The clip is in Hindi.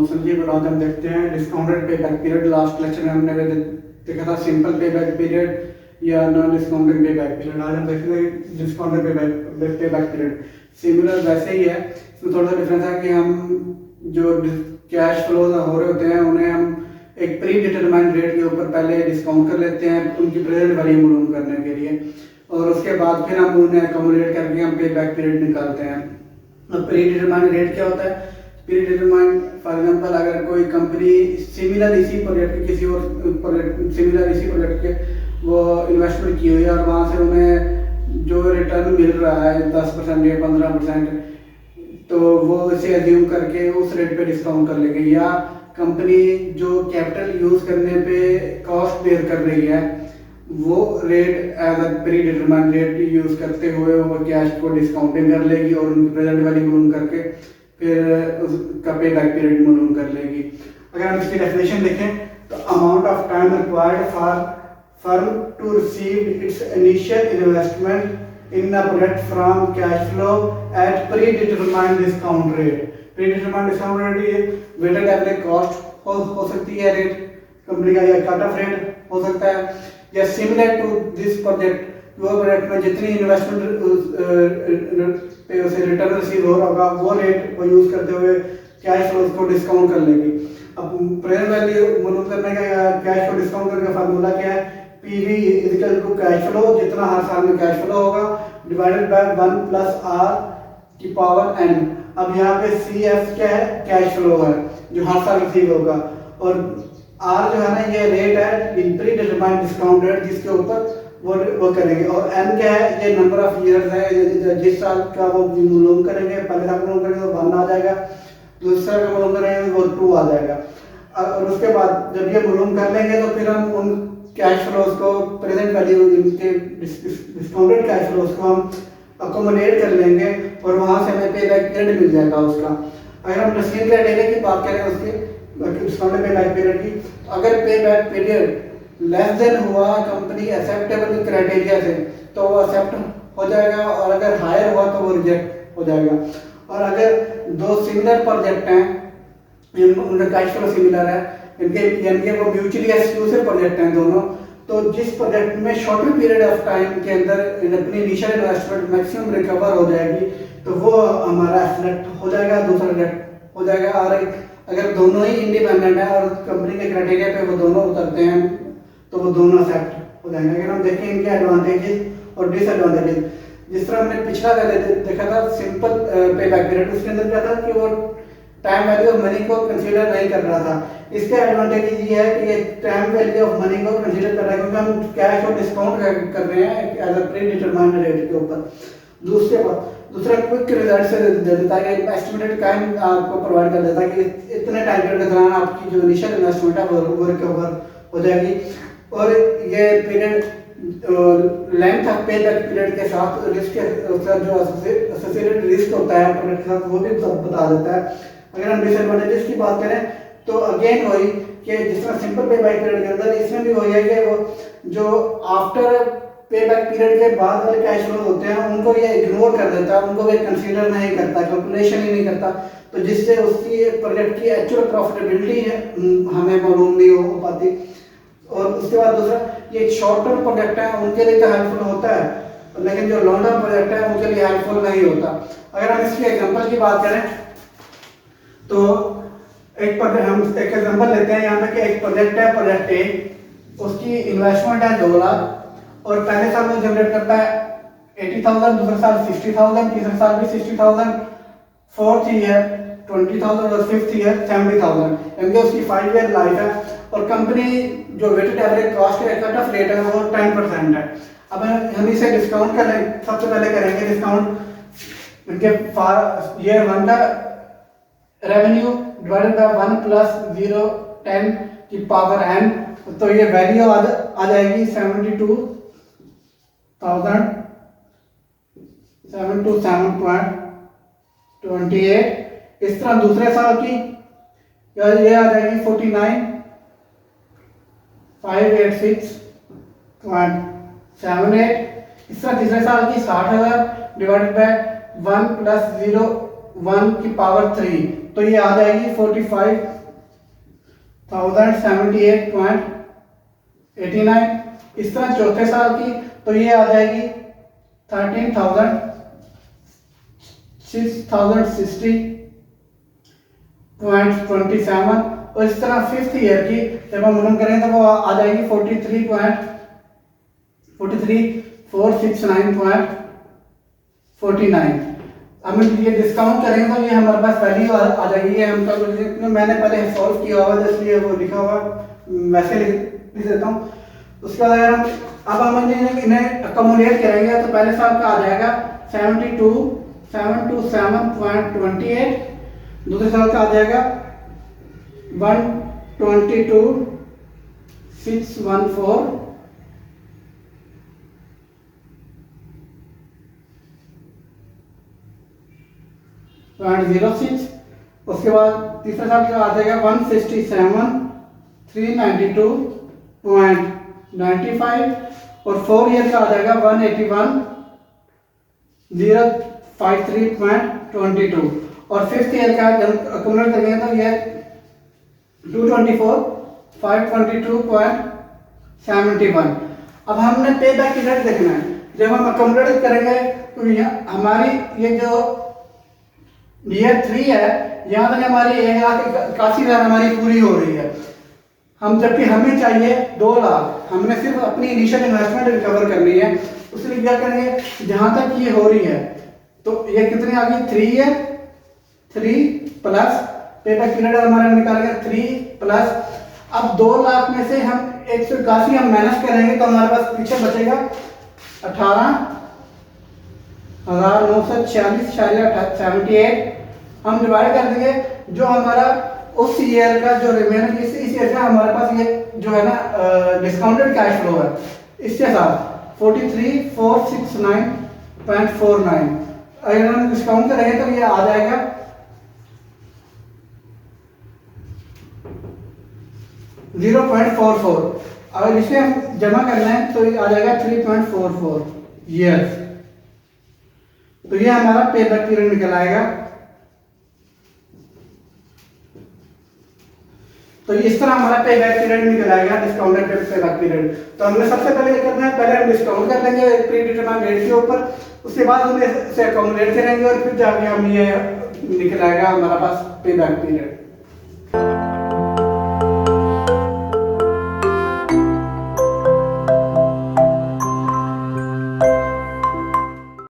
संजीव और आज हम देखते हैं discounted pay back period. Last lecture में हमने देखा था सिंपल पे बैक पीरियड या non discounted pay back period. आज हम देखेंगे discounted pay back period. Similar वैसे ही है, इसमें थोड़ा सा डिफरेंस है कि हम जो कैश फ्लो हो रहे होते हैं उन्हें हम एक प्री डिटरमाइंड रेट के ऊपर पहले डिस्काउंट कर लेते हैं उनकी प्रेजेंट वैल्यू मालूम करने के लिए, और उसके बाद फिर हम उन्हें अकोमोडेट करके हम पे बैक पीरियड निकालते हैं। अब प्री डिटरमाइंड रेट क्या होता है? प्री डिटरमाइंड फॉर एग्जांपल अगर कोई कंपनी सिमिलर इसी प्रोजेक्ट के किसी और सिमिलर इसी प्रोजेक्ट के वो इन्वेस्टमेंट की हुई है और वहाँ से उन्हें जो रिटर्न मिल रहा है 10% या 15%, तो वो इसे एज्यूम करके उस रेट पे डिस्काउंट कर लेंगे। या कंपनी जो कैपिटल यूज करने पे कॉस्ट बेयर कर रही है वो rate as a predetermined rate use करते हुए वो कैश को डिस्काउंटिंग कर लेगी और उनकी प्रेजेंट वैल्यू मालूम करके फिर उसका पे बैक पीरियड मालूम कर लेगी। अगर हम इसकी डेफिनेशन देखें तो amount of time required for firm to receive its initial investment in a project from cash flow at predetermined discount rate. Predetermined discount rate ये वेटेड एवरेज कॉस्ट हो सकती है रेट कंपनी का, या कट ऑफ रेट हो सकता है, या सिमिलर टू दिस प्रोजेक्ट वो प्रोजेक्ट में जितनी इन्वेस्टमेंट पे उसे रिटर्न रिसीव हो रहा होगा वो रेट वो यूज करते हुए कैश फ्लो को डिस्काउंट कर लेगी। अब प्रेजेंट वैल्यू मालूम करने का कैश फ्लो डिस्काउंट करने का फार्मूला क्या है? PV equal to cash flow, जितना हर साल में कैश फ्लो होगा डिवाइडेड बाय 1 प्लस आर की पावर एन। अब यहाँ पे सी एफ क्या है? कैश फ्लो है जो हर साल रिसीव होगा, और आर जो है ना ये रेट है इन प्री डिटरमाइंड डिस्काउंट रेट जिसके ऊपर वो करेंगे, और एन क्या है? ये नंबर ऑफ ईयर्स है जिस साल का वो मालूम करेंगे, पहले साल मालूम करेंगे तो 1 आ जाएगा, दूसरे साल का मालूम करेंगे वो 2 आ जाएगा। और उसके बाद जब ये मालूम कर लेंगे तो फिर हम उन कैश फ्लोज को प्रेजेंट वैल्यू इनके डिस्काउंटेड कैश फ्लोज को हम अकोमोडेट कर लेंगे और वहां से हमें पे बैक पीरियड मिल जाएगा उसका। अगर हम नसीब क्राइटेरिया की बात करें उसके डिस्काउंटेड पे बैक पीरियड की, तो अगर पे बैक पीरियड लेस देन हुआ कंपनी एक्सेप्टेबल क्राइटेरिया से तो वो एक्सेप्ट हो जाएगा, और अगर हायर हुआ तो वो रिजेक्ट हो जाएगा। और अगर दो सिमिलर प्रोजेक्ट हैं उनका कैश फ्लो सिमिलर है, इनके यानी कि वो म्यूचुअली एक्सक्लूसिव प्रोजेक्ट हैं दोनों, तो जिस प्रोजेक्ट में शॉर्टर पीरियड ऑफ टाइम के अंदर अपनी इनिशियल इन्वेस्टमेंट मैक्सिमम रिकवर हो जाएगी तो वो हमारा सेलेक्ट हो जाएगा, दूसरा रिजेक्ट हो जाएगा। और अगर दोनों ही इंडिपेंडेंट है और कंपनी के क्राइटेरिया पे वो दोनों उतरते हैं तो वो दोनों एक्सेप्ट हो जाएंगे। अगर हम देखें इनके एडवांटेजेस और डिसएडवांटेजेस, जिस तरह हमने पिछला देखा था सिंपल पे बैक पीरियड, उसके अंदर क्या था कि वो टाइम वैल्यू ऑफ मनी को कंसीडर नहीं कर रहा था। इसके एडवांटेज ये है कि ये टाइम वैल्यू ऑफ मनी को कंसीडर कर रहा है क्योंकि हम कैश और डिस्काउंट कर रहे हैं as a predetermined rate के ऊपर। दूसरा क्विक रिजल्ट से दे देता है, एस्टिमेटेड टाइम आपको प्रोवाइड कर देता है कि इतने टाइम पीरियड के दौरान आपकी जो इनिशियल इन्वेस्टमेंट है वो रिकवर हो जाएगी। और ये पीरियड लेंथ ऑफ पे बैक पीरियड के साथ रिस्क जो एसोसिएटेड रिस्क होता है प्रोडक्ट के साथ वो भी बता देता है। अगर हम डिसएडवांटेजेस की बात करें तो अगेन वही कि जिस तरह सिंपल पे बैक पीरियड के अंदर इसमें भी वही है कि वो जो आफ्टर पे बैक पीरियड के बाद वाले कैश फ्लो होते हैं उनको ये इग्नोर कर देता है, उनको ये कंसीडर नहीं करता, कैलकुलेशन ही नहीं करता, तो जिससे उसकी प्रोजेक्ट की एक्चुअल प्रॉफिटेबिलिटी हमें मालूम नहीं हो पाती। और उसके बाद दूसरा ये शॉर्ट टर्म प्रोजेक्ट है उनके लिए तो हेल्पफुल होता है, लेकिन जो लॉन्ग टर्म प्रोजेक्ट है उनके लिए हेल्पफुल नहीं होता। अगर हम इसकी एग्जांपल की बात करें तो हम एक एग्जांपल लेते हैं यहाँ पे कि एक प्रोजेक्ट है, प्रोजेक्ट ए, उसकी इन्वेस्टमेंट है 2 लाख और पहले साल में जनरेट करता है 80,000, दूसरे साल 60,000, तीसरे साल भी 60,000, फोर्थ ईयर 20,000 और फिफ्थ ईयर 70,000, यानी उसकी 5 ईयर लाइफ है। और कंपनी जो वेटेड एवरेज कॉस्ट है कट ऑफ रेट है वो 10% है। अब हम इसे डिस्काउंट करें, सबसे पहले करेंगे डिस्काउंट इनके ईयर 1 का रेवेन्यू डिवाइडेड बाय 1 प्लस 0 10 की पावर n, तो ये वैल्यू आ जाएगी 727.28। इस तरह दूसरे साल की ये आ जाएगी 49,586.78। इस तरह तीसरे साल की 60,000 डिवाइडेड बाय 1 प्लस 0 1 की पावर 3, तो ये आ जाएगी 45 1078.89। इस तरह चौथे साल की तो ये आ जाएगी 6027। और इस तरह फिफ्थ ईयर की जब हम मुनम करेंगे तो वो आ जाएगी 43469.49। हम ये डिस्काउंट करेंगे तो ये हमारे पास वैल्यू आ जाएगी। ये हम मैंने पहले सॉल्व किया हुआ है इसलिए वो लिखा हुआ वैसे लिख देता हूँ। उसके बाद अगर हम इन्हें अकोमोडेट करेंगे तो पहले साल का आ जाएगा 72728। दूसरे साल का आ जाएगा 122,614। उसके बाद तीसरे साल का आ जाएगा 167,392.95। और 4 ईयर का आ जाएगा 181,053.22। और फिफ्थ ईयर का जब अक्यूमुलेट करेंगे तो ये 224,522.71। अब हमने पे बैक पीरियड देखना है। जब हम अक्यूमुलेट करेंगे तो हमारी ये जो ईयर 3 है यहाँ तक हमारी 1,81,000 हमारी पूरी हो रही है। हम जबकि हमें चाहिए 2 लाख, हमने सिर्फ अपनी इनिशियल इन्वेस्टमेंट रिकवर करनी है। उसलिए क्या करेंगे, जहाँ तक ये हो रही है तो ये कितनी आ गई 3 ईयर 3 प्लस पे बैक पीरियड हमारा निकालेंगे 3 प्लस। अब 2 लाख में से हम 181 हम माइनस करेंगे तो हमारे पास पीछे बचेगा 18,946.78। हम डिवाइड कर देंगे जो हमारा उस ईयर का जो रिमेनिंग इस ईयर का हमारे पास ये जो है ना डिस्काउंटेड कैश फ्लो है इसके साथ 43,469.49। अगर हम डिस्काउंट करेंगे तो ये आ जाएगा 0.44। अगर इसे हम जमा करना है तो ये आ जाएगा 3.44 ईयर्स। तो ये हमारा पे बैक पीरियड निकल आएगा। तो इस तरह हमारा पे बैक पीरियड निकल आएगा, डिस्काउंटेड पे बैक पीरियड। तो हमने सबसे पहले ये करना है, पहले हम डिस्काउंट कर लेंगे प्री डिटरमाइंड रेट के ऊपर, उसके बाद हम इसे अकोमोडेट करेंगे और फिर जाके हम ये निकल आएगा हमारा पास पे बैक पीरियड।